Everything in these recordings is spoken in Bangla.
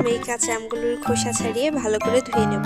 প্রথমে এই কাঁচা আমগুলোর খোসা ছাড়িয়ে ভালো করে ধুয়ে নেব।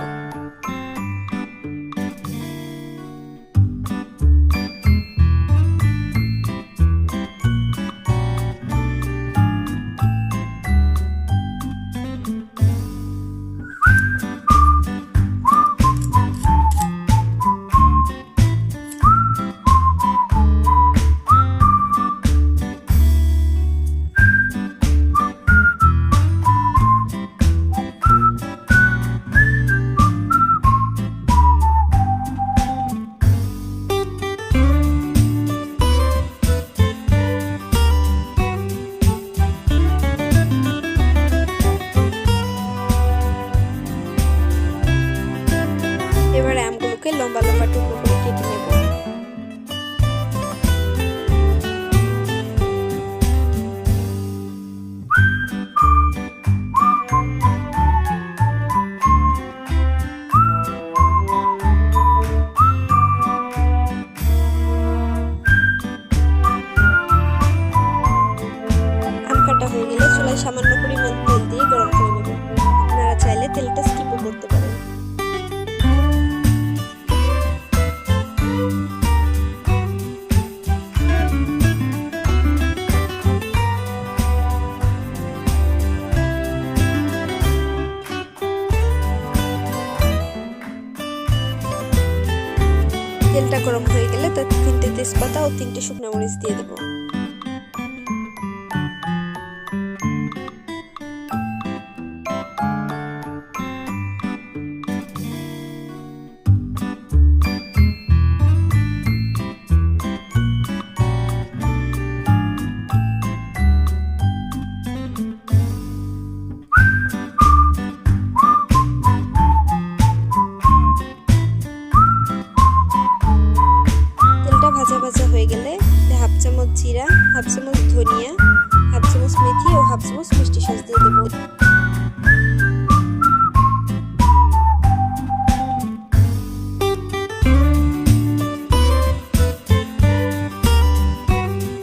এবার আমগুলোকে লম্বা লম্বা টুকরো করে কেটে নেব। আম কাটা হয়ে গেলে চুলায় সামান্য পরিমাণ তেল দিয়ে গরম করে নেব। আপনারা চাইলে তেলটা স্কিপও করতে পারেন। তেলটা গরম হয়ে গেলে তাতে 3টে তেজপাতা ও 3টে শুকনো মরিচ দিয়ে দেব। ভাজা ভাজা হয়ে গেলে হাফ চামচ জিরা, হাফ চামচ ধনিয়া, হাফ চামচ মেথি ও হাফ চামচ মিষ্টি সস দিয়ে দেব।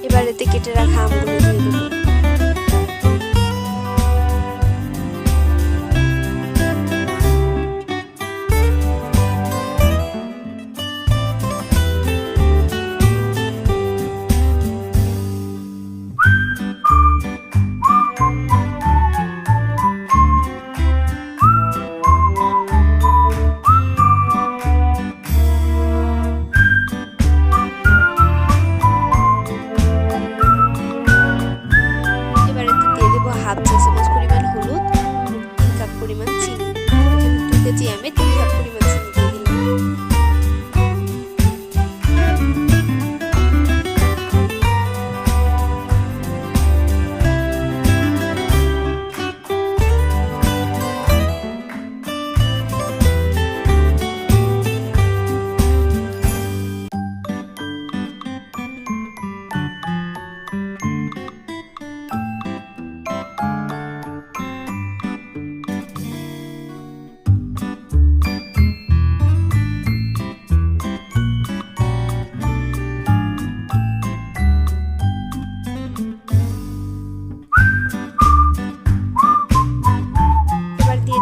এবার এতে কেটে রাখা আমগুলো দিয়ে দেব। হাফ চা চামচ পরিমাণ হলুদ, 3 কাপ পরিমাণ চিনি। এখানে 2 কেজি আমে 3 কাপ পরিমাণ চিনি দিয়ে দিলাম।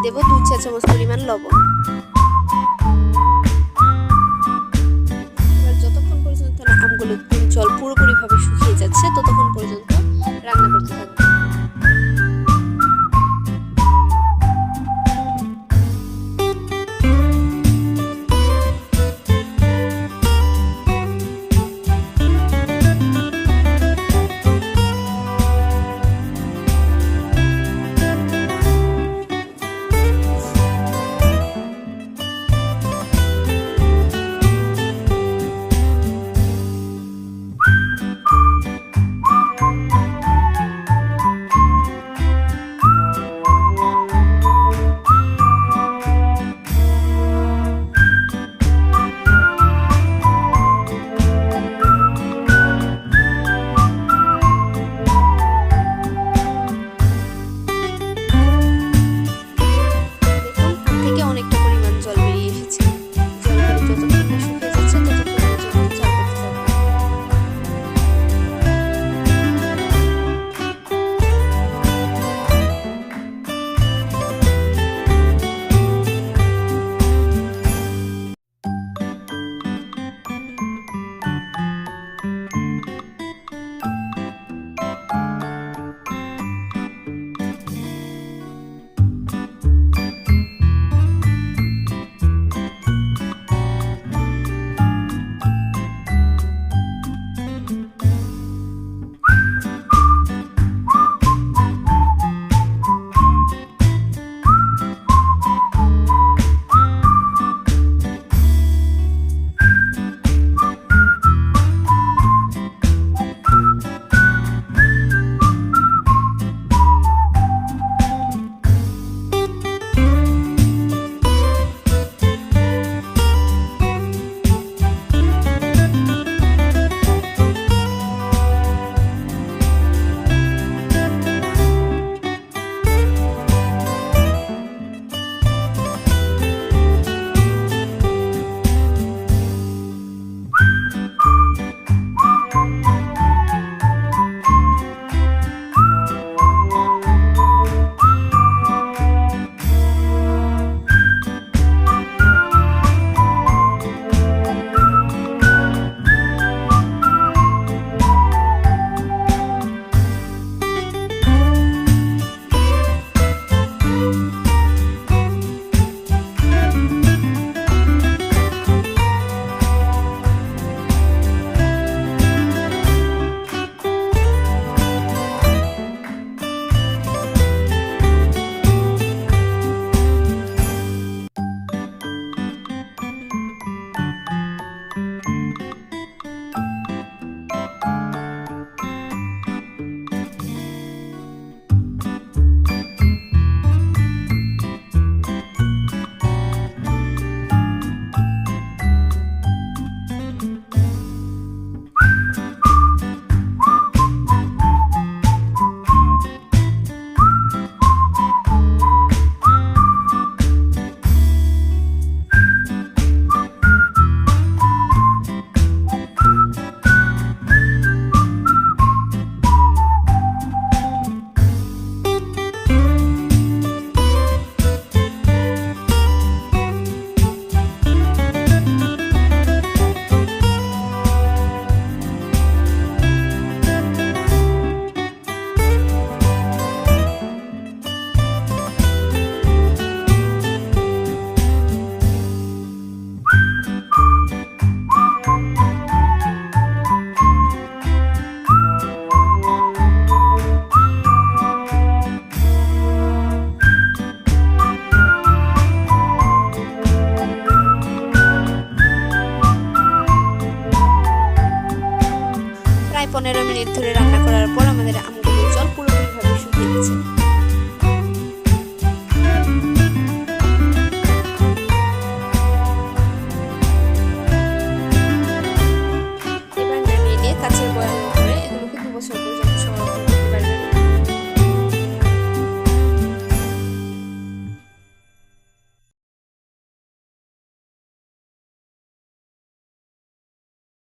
দেব 2 চা চামচ পরিমাণ লবণ। এবার যতক্ষণ পর্যন্ত না আমগুলো জল পুরোপুরিভাবে শুকিয়ে যাচ্ছে ততক্ষণ পর্যন্ত রান্না করতে থাকবো। 15 মিনিট ধরে রান্না করার পর আমাদের আমগুলোর জল পুরোপুরিভাবে শুকিয়ে গেছে।